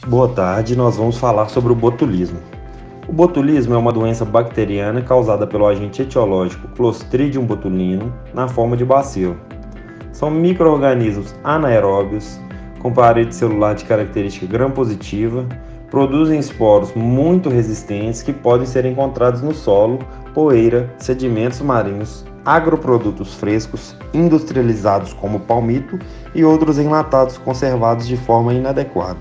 Boa tarde, nós vamos falar sobre o botulismo. O botulismo é uma doença bacteriana causada pelo agente etiológico Clostridium botulino na forma de bacilo. São micro-organismos anaeróbios com parede celular de característica gram-positiva, produzem esporos muito resistentes que podem ser encontrados no solo, poeira, sedimentos marinhos, agroprodutos frescos, industrializados como palmito e outros enlatados conservados de forma inadequada.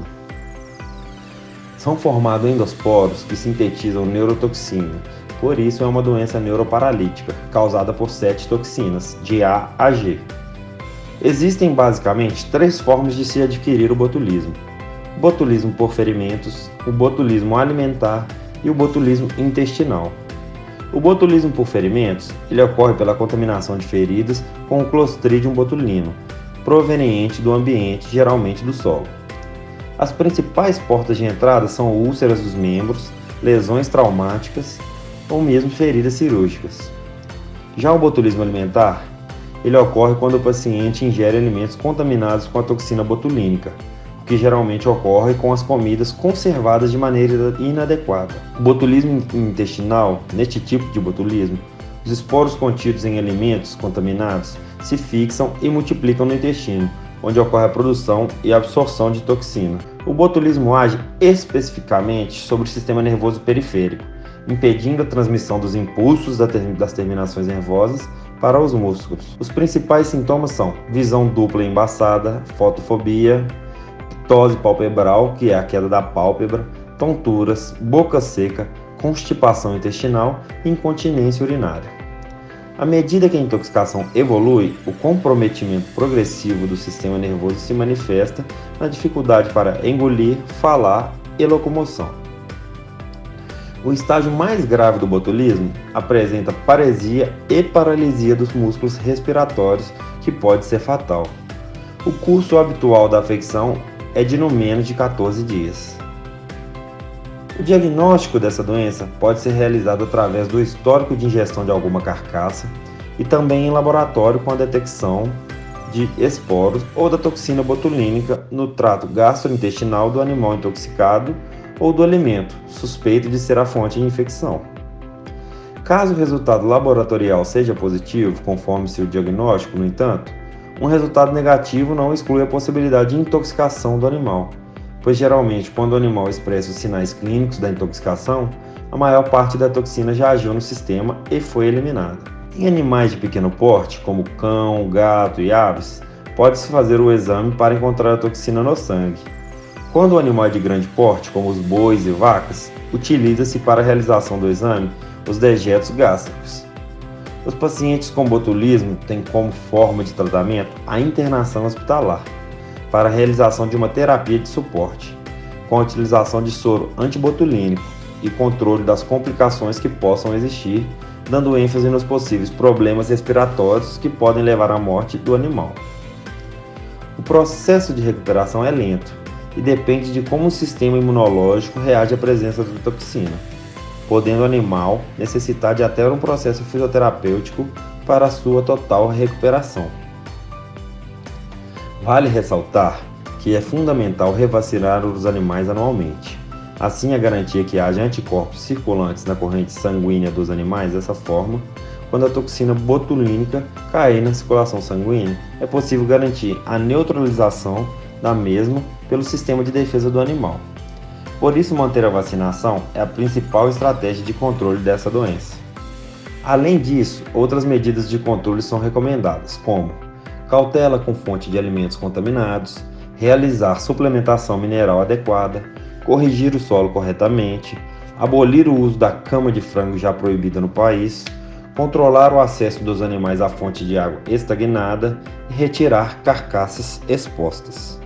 São formados endosporos que sintetizam neurotoxina, por isso é uma doença neuroparalítica, causada por 7 toxinas, de A a G. Existem basicamente 3 formas de se adquirir o botulismo: o botulismo por ferimentos, o botulismo alimentar e o botulismo intestinal. O botulismo por ferimentos ele ocorre pela contaminação de feridas com o Clostridium botulino, proveniente do ambiente, geralmente do solo. As principais portas de entrada são úlceras dos membros, lesões traumáticas ou mesmo feridas cirúrgicas. Já o botulismo alimentar, ele ocorre quando o paciente ingere alimentos contaminados com a toxina botulínica, o que geralmente ocorre com as comidas conservadas de maneira inadequada. O botulismo intestinal, neste tipo de botulismo, os esporos contidos em alimentos contaminados se fixam e multiplicam no intestino, onde ocorre a produção e absorção de toxina. O botulismo age especificamente sobre o sistema nervoso periférico, impedindo a transmissão dos impulsos das terminações nervosas para os músculos. Os principais sintomas são visão dupla embaçada, fotofobia, ptose palpebral, que é a queda da pálpebra, tonturas, boca seca, constipação intestinal e incontinência urinária. À medida que a intoxicação evolui, o comprometimento progressivo do sistema nervoso se manifesta na dificuldade para engolir, falar e locomoção. O estágio mais grave do botulismo apresenta paresia e paralisia dos músculos respiratórios, que pode ser fatal. O curso habitual da afecção é de no menos de 14 dias. O diagnóstico dessa doença pode ser realizado através do histórico de ingestão de alguma carcaça e também em laboratório com a detecção de esporos ou da toxina botulínica no trato gastrointestinal do animal intoxicado ou do alimento, suspeito de ser a fonte de infecção. Caso o resultado laboratorial seja positivo, conforme seu diagnóstico, no entanto, um resultado negativo não exclui a possibilidade de intoxicação do animal, pois geralmente quando o animal expressa os sinais clínicos da intoxicação, a maior parte da toxina já agiu no sistema e foi eliminada. Em animais de pequeno porte, como cão, gato e aves, pode-se fazer o exame para encontrar a toxina no sangue. Quando o animal é de grande porte, como os bois e vacas, utiliza-se para a realização do exame os dejetos gástricos. Os pacientes com botulismo têm como forma de tratamento a internação hospitalar, para a realização de uma terapia de suporte, com a utilização de soro antibotulínico e controle das complicações que possam existir, dando ênfase nos possíveis problemas respiratórios que podem levar à morte do animal. O processo de recuperação é lento e depende de como o sistema imunológico reage à presença da toxina, podendo o animal necessitar de até um processo fisioterapêutico para a sua total recuperação. Vale ressaltar que é fundamental revacinar os animais anualmente. Assim, a garantia que haja anticorpos circulantes na corrente sanguínea dos animais dessa forma, quando a toxina botulínica cair na circulação sanguínea, é possível garantir a neutralização da mesma pelo sistema de defesa do animal. Por isso, manter a vacinação é a principal estratégia de controle dessa doença. Além disso, outras medidas de controle são recomendadas, como cautela com fonte de alimentos contaminados, realizar suplementação mineral adequada, corrigir o solo corretamente, abolir o uso da cama de frango já proibida no país, controlar o acesso dos animais à fonte de água estagnada e retirar carcaças expostas.